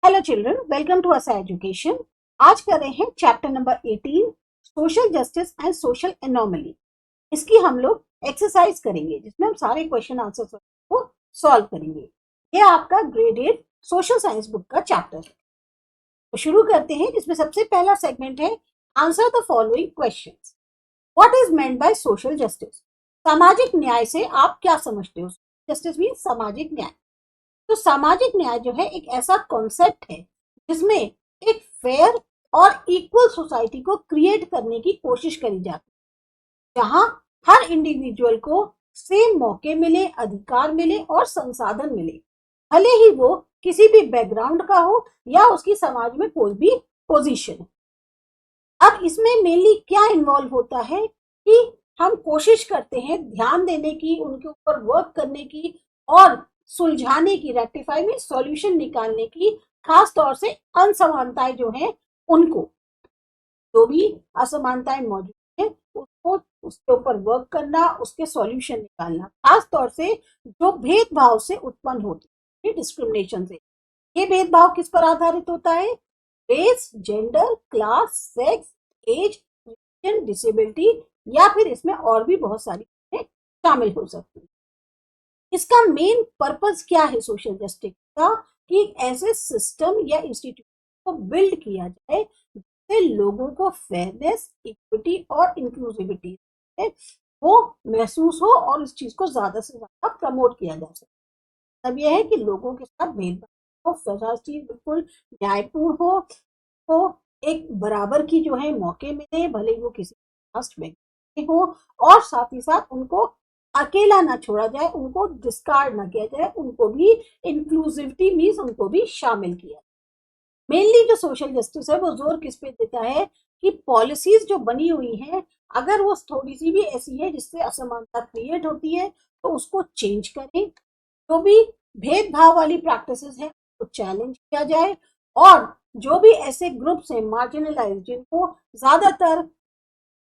Hello children, welcome to असा education. आज कर रहे हैं chapter number 18 social justice and social anomaly. इसकी हम लोग एक्सरसाइज करेंगे जिसमें हम सारे क्वेश्चन आंसर को सॉल्व करेंगे। ये आपका ग्रेड 8 सोशल साइंस बुक का चैप्टर है। तो शुरू करते हैं, जिसमें सबसे पहला सेगमेंट है answer the following questions. What is meant by social justice? सामाजिक न्याय से आप क्या समझते हो? जस्टिस मीन सामाजिक न्याय। तो सामाजिक न्याय जो है एक ऐसा कॉन्सेप्ट है जिसमें एक फेयर और इक्वल सोसाइटी को क्रिएट करने की कोशिश करी जाती है, जहां हर इंडिविजुअल को सेम मौके मिले, अधिकार मिले और संसाधन मिले, भले ही वो किसी भी बैकग्राउंड का हो या उसकी समाज में कोई भी पोजीशन हो। अब इसमें मेनली क्या इन्वॉल्व होता है कि हम कोशिश करते हैं ध्यान देने की, उनके ऊपर वर्क करने की और सुलझाने की, रेक्टिफाई में सॉल्यूशन निकालने की, खास तौर से असमानताएं जो हैं उनको, जो भी असमानताएं मौजूद है उसको, उसके ऊपर वर्क करना, उसके सॉल्यूशन निकालना, खास तौर से जो भेदभाव से उत्पन्न होती है, डिस्क्रिमिनेशन से। ये भेदभाव किस पर आधारित होता है? Race, gender, class, sex, age, religion, disability, या फिर इसमें और भी बहुत सारी चीजें शामिल हो सकती है। इसका मेन पर्पस क्या है सोशल जस्टिस का? कि ऐसे सिस्टम या इंस्टीट्यूशन को बिल्ड किया जाए जिससे लोगों को फेयरनेस, इक्विटी और इंक्लूसिविटी वो महसूस हो और इस चीज को ज्यादा से ज्यादा प्रमोट किया जा सके। तब यह है कि लोगों के साथ भेदभाव हो, हर चीज बिल्कुल न्यायपूर्ण हो, तो एक बराबर की जो है मौके मिले, भले वो किसी कास्ट में हो, और साथ ही साथ उनको अकेला ना छोड़ा जाए, उनको डिस्कार्ड ना किया जाए, उनको भी इंक्लूसिविटी मीन्स उनको भी शामिल किया। मेनली जो सोशल जस्टिस है वो जोर किस पे देता है कि पॉलिसीज जो बनी हुई हैं, अगर वो थोड़ी सी भी ऐसी है जिससे असमानता क्रिएट होती है तो उसको चेंज करें। जो भी भेदभाव वाली प्रैक्टिसेस है उसको चैलेंज किया जाए, और जो भी ऐसे ग्रुप्स हैं मार्जिनलाइज, जिनको ज्यादातर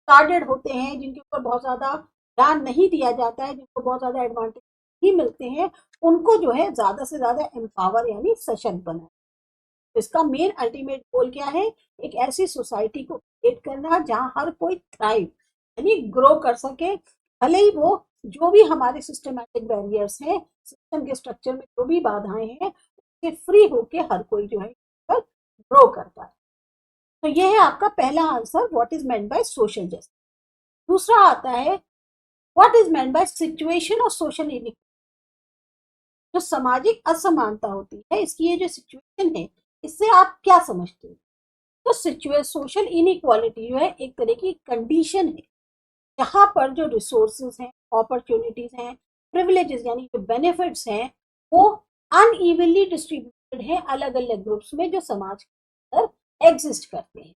टारगेट होते हैं, जिनके ऊपर बहुत ज्यादा ध्यान नहीं दिया जाता है, जिनको बहुत ज्यादा एडवांटेज ही मिलते हैं, उनको जो है ज्यादा से ज्यादा एम्पावर यानी सशक्त बनाए। तो इसका मेन अल्टीमेट गोल क्या है? एक ऐसी सोसाइटी को क्रिएट करना जहां हर कोई थ्राइव यानी ग्रो कर सके, भले ही वो जो भी हमारे सिस्टमैटिक बैरियर्स हैं, सिस्टम के स्ट्रक्चर में जो भी बाधाएं हैं, उससे फ्री होके हर कोई जो है ग्रो कर पाए। तो ये है आपका पहला answer, what is meant by social justice. दूसरा आता है what is meant by situation और सोशल इनइक्वालिटी। जो सामाजिक असमानता होती है, इसकी ये जो सिचुएशन है, इससे आप क्या समझते हो? तो सोशल इनइक्वालिटी जो है एक तरह की कंडीशन है जहां पर जो रिसोर्सेज हैं, अपॉर्चुनिटीज हैं, प्रिविलेजेस यानी जो बेनिफिट्स हैं, वो अनइवनली डिस्ट्रीब्यूटेड है अलग अलग ग्रुप्स में जो समाज के अंदर एग्जिस्ट करते हैं।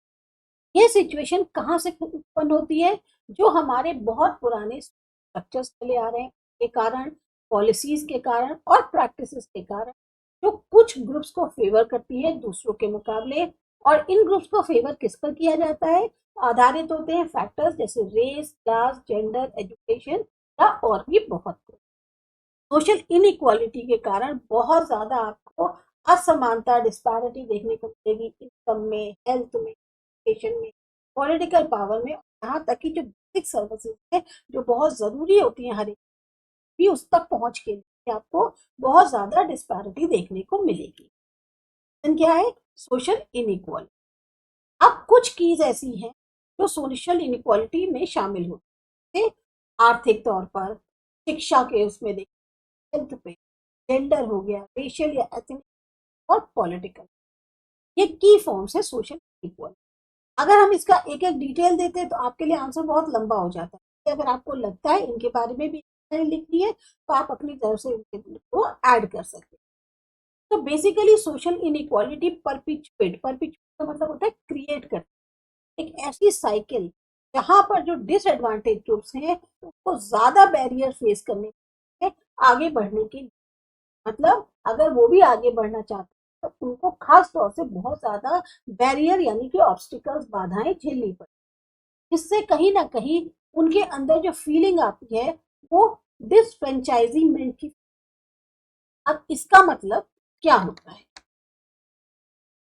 ये सिचुएशन कहाँ से उत्पन्न होती है? जो हमारे बहुत पुराने स्ट्रक्चर्स चले आ रहे हैं के कारण, पॉलिसीज के कारण और प्रैक्टिसेस के कारण, जो कुछ ग्रुप्स को फेवर करती है दूसरों के मुकाबले। और इन ग्रुप्स को फेवर किस पर किया जाता है? आधारित होते हैं फैक्टर्स जैसे रेस, क्लास, जेंडर, एजुकेशन या और भी बहुत कुछ। सोशल इनइक्वालिटी के कारण बहुत ज्यादा आपको असमानता, डिस्पैरिटी देखने को मिलेगी, इनकम में, हेल्थ में, एजुकेशन में, पॉलिटिकल पावर में, यहाँ तक कि जो बेसिक सर्विसेज है जो बहुत जरूरी होती है हर एक भी, उस तक पहुंच के लिए आपको बहुत ज्यादा डिस्पैरिटी देखने को मिलेगी। क्या है? Social inequality. अब कुछ कीज ऐसी हैं जो सोशल इनइक्वालिटी में शामिल होती है, आर्थिक तौर पर, शिक्षा के उसमें देखिए, हेल्थ पे, जेंडर हो गया, रेशियल या एथनिक, और पॉलिटिकल। ये की फॉर्म्स है सोशल इक्वलिटी। अगर हम इसका एक एक डिटेल देते हैं तो आपके लिए आंसर बहुत लंबा हो जाता है। अगर आपको लगता है इनके बारे में भी लिखनी है तो आप अपनी तरफ से इनको ऐड कर सकते हैं। तो बेसिकली सोशल इनइक्वालिटी परपिचुएट का मतलब होता है क्रिएट कर एक ऐसी साइकिल जहां पर जो डिसएडवांटेज ग्रुप्स हैं उसको ज्यादा बैरियर फेस करने के आगे बढ़ने की, मतलब अगर वो भी आगे बढ़ना चाहते हैं तो उनको खास तौर से बहुत ज्यादा बैरियर यानी कि ऑब्स्टिकल्स, बाधाएं झेलनी पड़ती, जिससे कहीं ना कहीं उनके अंदर जो फीलिंग आती है वो डिसफ्रेंचाइजिंगमेंट की। अब इसका मतलब क्या होता है?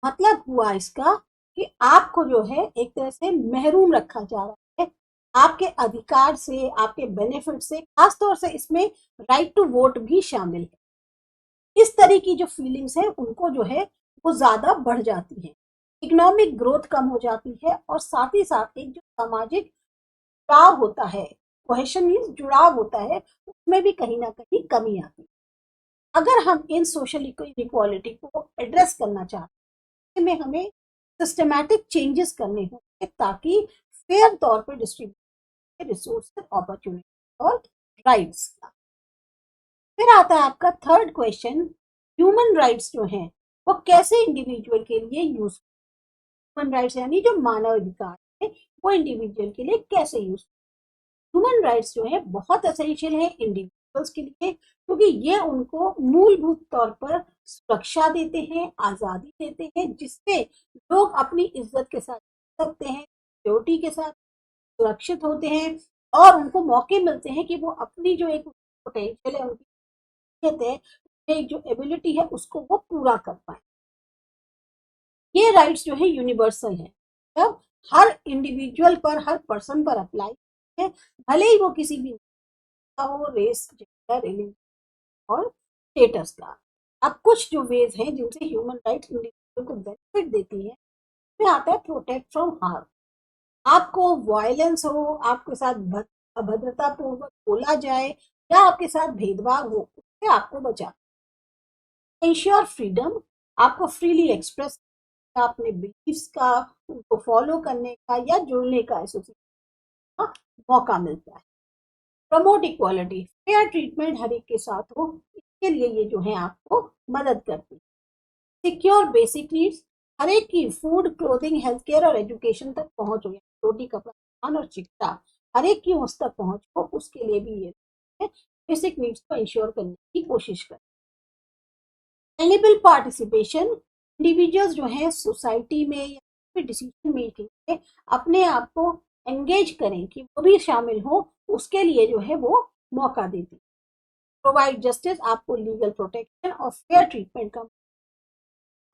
मतलब हुआ इसका कि आपको जो है एक तरह से महरूम रखा जा रहा है आपके अधिकार से, आपके बेनिफिट से। खासतौर से इसमें राइट टू वोट भी शामिल है। इस तरह की जो फीलिंग्स है उनको जो है वो ज्यादा बढ़ जाती है, इकोनॉमिक ग्रोथ कम हो जाती है, और साथ ही साथ एक जो सामाजिक जुड़ाव होता है, कोहेशन मीन्स जुड़ाव होता है, उसमें भी कहीं ना कहीं कमी आती है। अगर हम इन सोशल इक्वालिटी को एड्रेस करना चाहते हैं, में हमें सिस्टमैटिक चेंजेस करने होंगे ताकि फेयर तौर पर डिस्ट्रीब्यूट रिसोर्सेज, अपॉर्चुनिटी और राइट्स। फिर आता है आपका थर्ड क्वेश्चन, ह्यूमन राइट्स जो हैं वो कैसे इंडिविजुअल के लिए यूज, ह्यूमन राइट्स यानी जो मानव अधिकार है वो इंडिविजुअल के लिए कैसे यूज। ह्यूमन राइट्स जो है बहुत एसेंशियल है इंडिविजुअल्स के लिए, क्योंकि ये उनको मूलभूत तौर पर सुरक्षा देते हैं, आजादी देते हैं, जिससे लोग अपनी इज्जत के साथ जी सकते हैं, सिक्योरिटी के साथ सुरक्षित होते हैं, और उनको मौके मिलते हैं कि वो अपनी जो एक पोटेंशियल है, उनकी है, एक जो एबिलिटी है उसको वो पूरा कर पाए। ये राइट्स जो है यूनिवर्सल है, मतलब हर इंडिविजुअल पर, हर पर्सन पर अप्लाई है, भले ही वो किसी भी हो, रेस, जेंडर, रिलीजन और स्टेटस का। अब कुछ जो वेज हैं जिनसे ह्यूमन राइट्स इंडिविजुअल को बेनिफिट देती है, उसमें आता है प्रोटेक्ट फ्रॉम हार्म। आपको वायलेंस हो, आपके साथ अभद्रता पूर्वक बोला जाए या आपके साथ भेदभाव हो, उससे आपको बचा। इंश्योर फ्रीडम, आपको फ्रीली एक्सप्रेस का, अपने बिलीफ्स का, उनको फॉलो करने का या जुड़ने का, एसोसिएशन का मौका मिलता है। प्रमोट इक्वालिटी, फेयर ट्रीटमेंट हर एक के साथ हो, इसके लिए ये जो है आपको मदद करती है। सिक्योर बेसिक नीड्स, हर एक की फूड, क्लोथिंग, हेल्थ केयर और एजुकेशन तक पहुंच हो, रोटी, कपड़ा, खान और शिक्षा, हर एक की उस तक पहुंच हो, उसके लिए भी ये बेसिक नीड्स को इंश्योर करने की कोशिश करें। एनेबल पार्टिसिपेशन, इंडिविजुअल्स जो है सोसाइटी में या डिसीजन मेकिंग में अपने आप को एंगेज करें कि वो भी शामिल हो, उसके लिए जो है वो मौका देती है। प्रोवाइड जस्टिस, आपको लीगल प्रोटेक्शन और फेयर ट्रीटमेंट का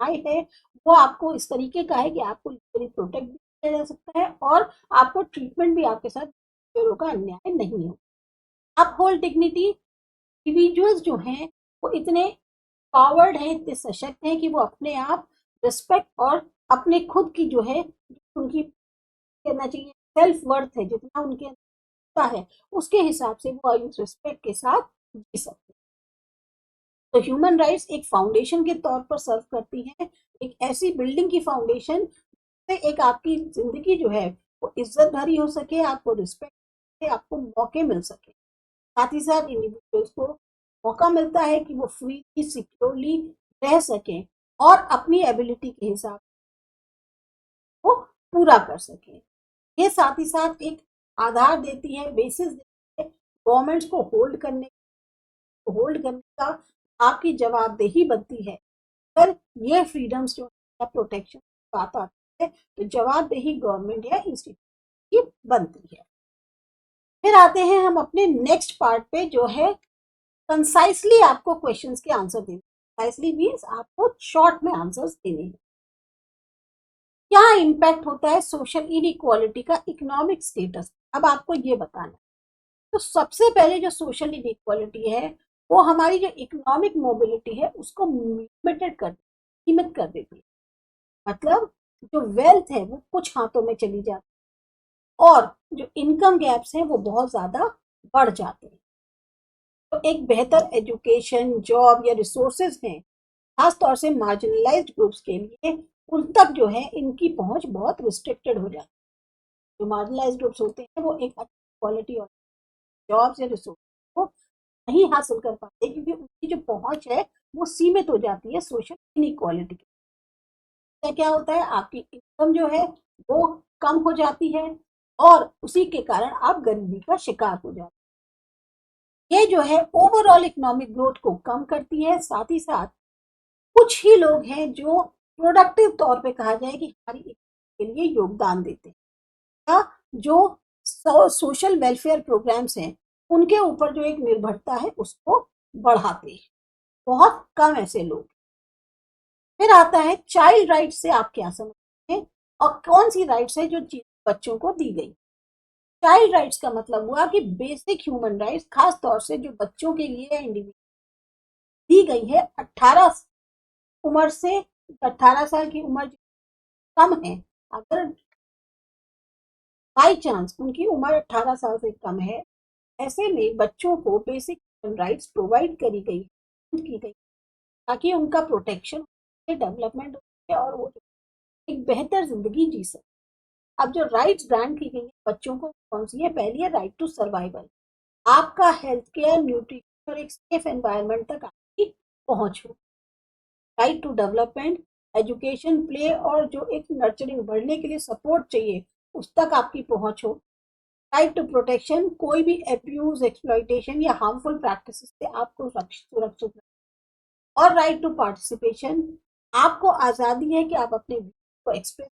है, वो आपको इस तरीके का है कि आपको लीगली प्रोटेक्ट भी किया जा सकता है और आपको ट्रीटमेंट भी आपके साथ का अन्याय नहीं हो। आप होल डिग्निटी, इंडिविजुअल्स जो हैं वो इतने पावर्ड हैं, इतने सशक्त हैं कि वो अपने आप रिस्पेक्ट और अपने खुद की जो है उनकी कहना चाहिए सेल्फ वर्थ है, जितना उनके अंदर है उसके हिसाब से वो इस रिस्पेक्ट के साथ जी सकते हैं। तो ह्यूमन राइट्स एक फाउंडेशन के तौर पर सर्व करती हैं, एक ऐसी बिल्डिंग की फाउंडेशन से एक आपकी जिंदगी जो है वो इज्जत भरी हो सके, आपको रिस्पेक्ट, आपको मौके मिल सके। साथ ही साथ इंडिविजुअल्स को मौका मिलता है कि वो फ्रीली, सिक्योरली रह सकें और अपनी एबिलिटी के हिसाब को पूरा कर सकें। ये साथ ही साथ एक आधार देती है, बेसिस देती है गवर्नमेंट्स को होल्ड करने का आपकी जवाबदेही बनती है। अगर ये फ्रीडम्स जो है प्रोटेक्शन बात आती है तो जवाबदेही गवर्नमेंट या इंस्टीट्यूट की बनती है। फिर आते हैं हम अपने नेक्स्ट पार्ट पे, जो है कंसाइसली आपको क्वेश्चंस के आंसर देने। कंसाइसली मींस आपको शॉर्ट में आंसर्स देने हैं। क्या इम्पैक्ट होता है सोशल इनइक्वालिटी का इकोनॉमिक स्टेटस, अब आपको ये बताना है। तो सबसे पहले जो सोशल इनइक्वालिटी है वो हमारी जो इकोनॉमिक मोबिलिटी है उसको लिमिटेड कर, सीमित कर देती है। मतलब जो वेल्थ है वो कुछ हाथों में चली जाती है और जो इनकम गैप्स हैं वो बहुत ज्यादा बढ़ जाते हैं। तो एक बेहतर एजुकेशन, जॉब या रिसोर्सेज हैं खासतौर से मार्जिनलाइज्ड ग्रुप्स के लिए, उन तक जो है इनकी पहुंच बहुत रिस्ट्रिक्टेड हो जाती है। जो मार्जिनलाइज्ड ग्रुप्स होते हैं वो एक अच्छी क्वालिटी और जॉब्स या रिसोर्स को नहीं हासिल कर पाते, क्योंकि उनकी जो पहुंच है वो सीमित हो जाती है सोशल इनइक्वालिटी की। क्या होता है, आपकी इनकम जो है वो कम हो जाती है और उसी के कारण आप गरीबी का शिकार हो जाते हैं। ये जो है ओवरऑल इकोनॉमिक ग्रोथ को कम करती है। साथ ही साथ कुछ ही लोग हैं जो प्रोडक्टिव तौर पे कहा जाए कि हमारी इकोनॉमी के लिए योगदान देते हैं, या जो सोशल वेलफेयर प्रोग्राम्स हैं उनके ऊपर जो एक निर्भरता है उसको बढ़ाते हैं। बहुत कम ऐसे लोग। फिर आता है चाइल्ड राइट से आप क्या समझते हैं और कौन सी राइट्स है जो बच्चों को दी गई। चाइल्ड राइट्स का मतलब हुआ कि बेसिक ह्यूमन राइट्स, खास तौर से जो बच्चों के लिए इंडिविजुअल दी गई है 18 उम्र से, 18 साल की उम्र कम है, अगर बाई चांस उनकी उम्र 18 साल से कम है, ऐसे में बच्चों को बेसिक ह्यूमन राइट्स प्रोवाइड करी गई की गई ताकि उनका प्रोटेक्शन, डेवलपमेंट और वो एक बेहतर जिंदगी जी सके। अब जो राइट्स ग्रांट की गई है बच्चों को कौन सी है? पहली है राइट टू सर्वाइवल, आपका हेल्थ केयर, न्यूट्रिशन और एक सेफ एनवायरनमेंट तक आपकी पहुंच हो। Right to development, education, play और जो एक नर्चरिंग बढ़ने के लिए सपोर्ट चाहिए उस तक आपकी पहुंच हो। राइट टू प्रोटेक्शन, कोई भी एब्यूज, एक्सप्लॉइटेशन या हार्मफुल प्रैक्टिस से आपको सुरक्षित। और राइट टू पार्टिसिपेशन, आपको आज़ादी है कि आप अपने को एक्सप्रेस,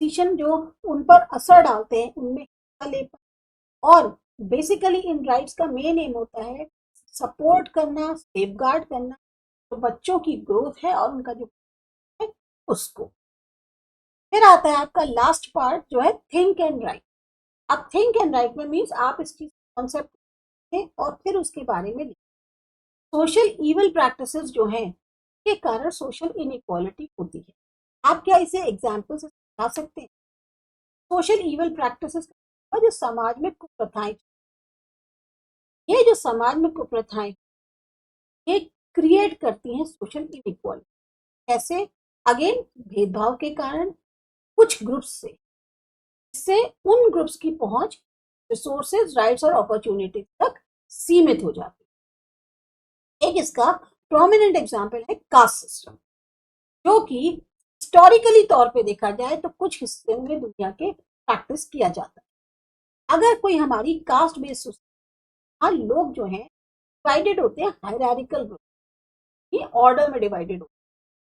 डिसीजन जो उन पर असर डालते हैं उनमें हिस्सा ले पाए। और बेसिकली इन राइट्स का मेन एम होता है सपोर्ट करना, सेफगार्ड करना तो बच्चों की ग्रोथ है और उनका जो है उसको। फिर आता है आपका लास्ट पार्ट जो है थिंक एंड राइट। अब थिंक एंड राइट में मीन्स आप इस चीज कॉन्सेप्ट और फिर उसके बारे में। सोशल इविल प्रैक्टिसेस जो हैं के कारण सोशल इनइक्वालिटी होती है। आप क्या इसे एग्जाम्पल से समझा सकते हैं? सोशल इविल प्रैक्टिसेस जो समाज में कुप्रथाएं, ये जो समाज में कुप्रथाएं ये क्रिएट करती हैं सोशल इनइक्वालिटी। कैसे? अगेन भेदभाव के कारण कुछ ग्रुप्स से, इससे उन ग्रुप्स की पहुंच रिसोर्सेज, राइट्स और अपॉर्चुनिटीज तक सीमित हो जाती है। एक इसका प्रोमिनेंट एग्जांपल है कास्ट सिस्टम, जो कि हिस्टोरिकली तौर पे देखा जाए तो कुछ हिस्से में दुनिया के प्रैक्टिस किया जाता है। अगर कोई हमारी कास्ट बेस्ड सोसाइटी, लोग जो हैं डिवाइडेड होते हैं हायरार्किकल ग्रुप, ये ऑर्डर में डिवाइडेड होते हैं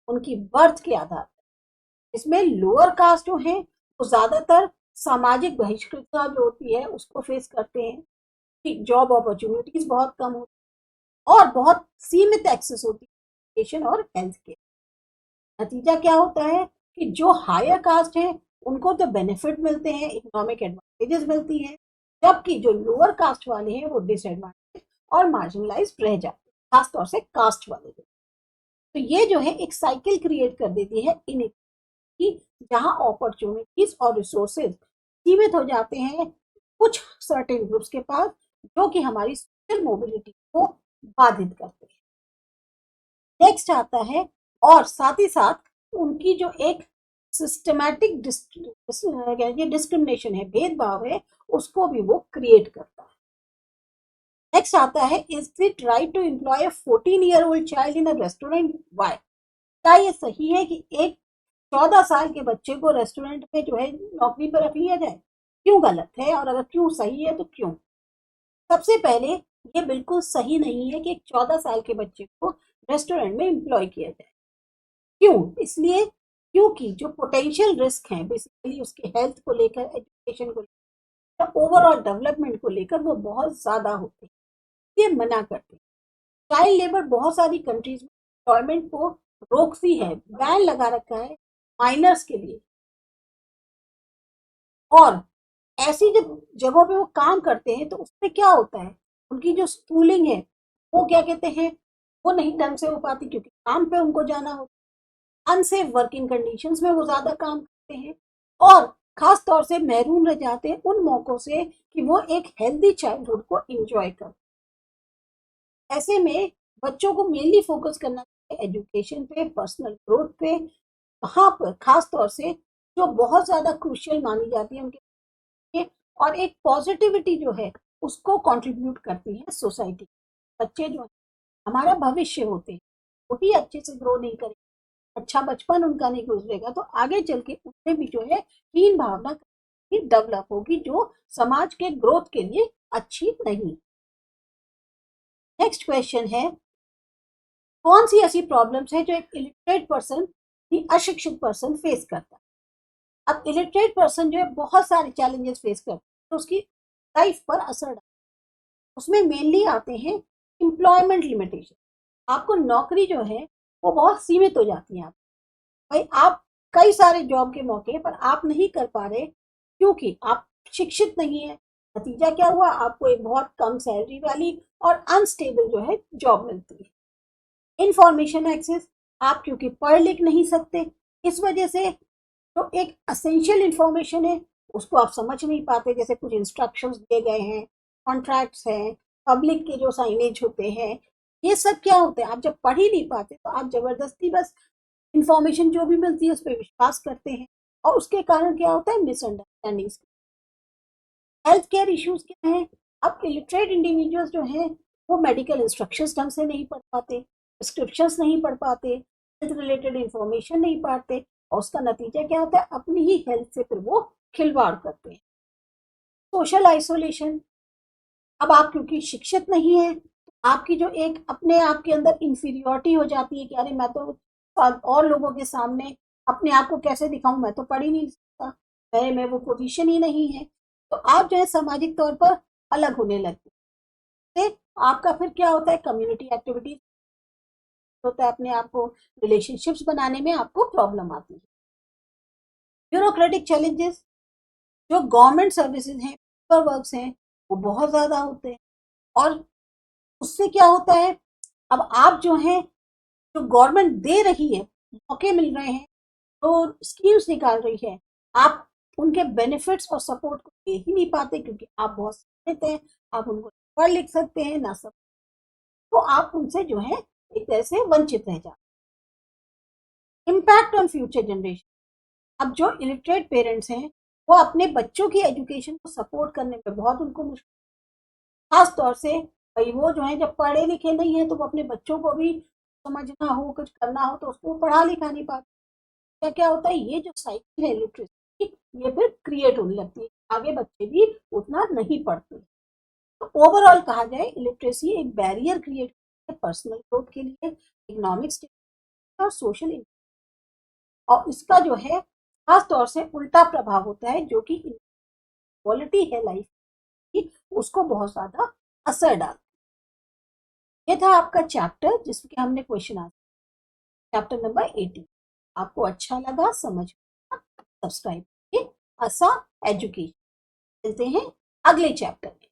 उनकी बर्थ के आधार पर। इसमें लोअर कास्ट जो है वो ज्यादातर सामाजिक बहिष्कृतता जो होती है उसको फेस करते हैं, कि जॉब अपॉर्चुनिटीज बहुत कम होती है और बहुत सीमित एक्सेस होती है एजुकेशन और हेल्थ केयर। नतीजा क्या होता है कि जो हायर कास्ट है उनको तो बेनिफिट मिलते हैं, इकोनॉमिक एडवांटेजेस मिलती हैं, जबकि जो लोअर कास्ट वाले हैं वो डिसएडवांटेज और मार्जिनलाइज रह जाते हैं, खासतौर से कास्ट वाले। तो ये जो है एक साइकिल क्रिएट कर देती है इन कि जहां अपॉर्चुनिटीज और रिसोर्सेज सीमित हो जाते हैं कुछ सर्टेन ग्रुप्स के पास, जो कि हमारी सोशल मोबिलिटी को बाधित करते हैं। नेक्स्ट आता है और साथ ही साथ उनकी जो एक सिस्टमैटिक डिस्क्रिमिनेशन है, भेदभाव है, उसको भी वो क्रिएट करता है। नेक्स्ट आता है is it right to employ a 14-year-old child in a restaurant? Why? क्या ये सही है कि एक 14 साल के बच्चे को रेस्टोरेंट में जो है नौकरी पर रख लिया जाए? क्यों गलत है और अगर क्यों सही है तो क्यों? सबसे पहले ये बिल्कुल सही नहीं है कि एक 14 साल के बच्चे को रेस्टोरेंट में एम्प्लॉय किया जाए। क्यों? इसलिए क्योंकि जो पोटेंशियल रिस्क हैं बेसिकली उसके हेल्थ को लेकर, एजुकेशन को लेकर, ओवरऑल डेवलपमेंट को लेकर वो बहुत ज्यादा होते हैं, ये मना करते हैं। चाइल्ड लेबर बहुत सारी कंट्रीज में गवर्नमेंट को रोकती है, बैन लगा रखा है माइनर्स के लिए। और ऐसी जब जगहों पे वो काम करते हैं तो उसमें क्या होता है, उनकी जो स्कूलिंग है वो क्या कहते हैं वो नहीं ढंग से हो पाती, क्योंकि काम पे उनको जाना होता है। अनसेफ वर्किंग कंडीशंस में वो ज्यादा काम करते हैं और खास तौर से महरूम रह जाते हैं उन मौकों से कि वो एक हेल्दी चाइल्डहुड को एंजॉय कर। ऐसे में बच्चों को मेनली फोकस करना चाहिए एजुकेशन पे, पर्सनल ग्रोथ पे। वहां पर खास तौर से जो बहुत ज्यादा क्रूशियल मानी जाती है उनके, और एक पॉजिटिविटी जो है उसको कंट्रीब्यूट करती है सोसाइटी। बच्चे जो हमारा भविष्य होते हैं वही अच्छे से ग्रो नहीं करेंगे, अच्छा बचपन उनका नहीं गुजरेगा तो आगे चल के उनमें भी जो है हीन भावना डेवलप होगी, जो समाज के ग्रोथ के लिए अच्छी नहीं। नेक्स्ट क्वेश्चन है कौन सी ऐसी प्रॉब्लम्स है जो एक इलिटरेट पर्सन, अशिक्षित पर्सन फेस करता है? अब इलिटरेट पर्सन जो है बहुत सारे चैलेंजेस फेस करता है तो उसकी लाइफ पर असर डालता है। उसमें मेनली आते हैं एम्प्लॉयमेंट लिमिटेशन। आपको नौकरी जो है वो बहुत सीमित हो जाती हैं। भाई आप कई सारे जॉब के मौके पर आप नहीं कर पा रहे क्योंकि आप शिक्षित नहीं है। नतीजा क्या हुआ, आपको एक बहुत कम सैलरी वाली और अनस्टेबल जो है जॉब मिलती है। इंफॉर्मेशन एक्सेस, आप क्योंकि पढ़ लिख नहीं सकते, इस वजह से जो एक असेंशियल इंफॉर्मेशन है उसको आप समझ नहीं पाते। जैसे कुछ इंस्ट्रक्शंस दिए गए हैं, कॉन्ट्रैक्ट्स हैं, पब्लिक के जो साइनेज होते हैं, ये सब क्या होते हैं, आप जब पढ़ ही नहीं पाते तो आप जबरदस्ती बस इंफॉर्मेशन जो भी मिलती है उस पर विश्वास करते हैं और उसके कारण क्या होता है, मिसअंडरस्टैंडिंग। हेल्थ केयर इश्यूज क्या है, अब इलिटरेट इंडिविजुअल्स जो हैं वो मेडिकल इंस्ट्रक्शंस ढंग से नहीं पढ़ पाते, प्रिस्क्रिप्शंस नहीं पढ़ पाते, हेल्थ रिलेटेड इंफॉर्मेशन नहीं पढ़ते और उसका नतीजा क्या होता है, अपनी ही हेल्थ से फिर वो खिलवाड़ करते हैं। सोशल आइसोलेशन, अब आप क्योंकि शिक्षित नहीं है तो आपकी जो एक अपने आप के अंदर इंफीरियोरिटी हो जाती है कि अरे मैं तो और लोगों के सामने अपने आप को कैसे दिखाऊं, मैं तो पढ़ ही नहीं सकता, मैं वो पोजीशन ही नहीं है। तो आप जो है सामाजिक तौर पर अलग होने लगते हैं। आपका फिर क्या होता है, कम्युनिटी एक्टिविटीज होता है, अपने आप को रिलेशनशिप्स बनाने में आपको प्रॉब्लम आती है। ब्यूरोक्रेटिक चैलेंजेस, जो गवर्नमेंट सर्विसेज हैं, पेपर वर्क्स हैं, वो बहुत ज्यादा होते हैं और उससे क्या होता है, अब आप जो हैं, जो गवर्नमेंट दे रही है, मौके मिल रहे हैं, जो स्कीम्स निकाल रही है, आप उनके बेनिफिट्स और सपोर्ट को दे ही नहीं पाते क्योंकि आप बहुत सीमित हैं, आप उनको पढ़ लिख सकते हैं ना सब, तो आप उनसे जो है एक तरह से वंचित रह जाते। इम्पैक्ट ऑन फ्यूचर जनरेशन, अब जो इलिटरेट पेरेंट्स हैं वो अपने बच्चों की एजुकेशन को सपोर्ट करने में बहुत उनको मुश्किल, खास तौर से भाई वो जो है जब पढ़े लिखे नहीं है तो वो अपने बच्चों को भी समझना हो, कुछ करना हो तो उसको पढ़ा लिखा नहीं पाते। क्या क्या होता है, ये जो साइकिल है लिटरेसी ये फिर क्रिएट होने लगती है, आगे बच्चे भी उतना नहीं पढ़ते। तो ओवरऑल कहा जाए इलिटरेसी एक बैरियर क्रिएट करती है पर्सनल ग्रोथ के लिए, इकोनॉमिक स्टेबिलिटी और सोशल, और इसका जो है खास तौर से उल्टा प्रभाव होता है जो कि क्वालिटी है लाइफ की, उसको बहुत ज्यादा असर डालता है। ये था आपका चैप्टर जिसके हमने क्वेश्चन आंसर, चैप्टर नंबर 18। आपको अच्छा लगा, समझ सब्सक्राइब करिए। आसा एजुकेशन, मिलते हैं अगले चैप्टर में।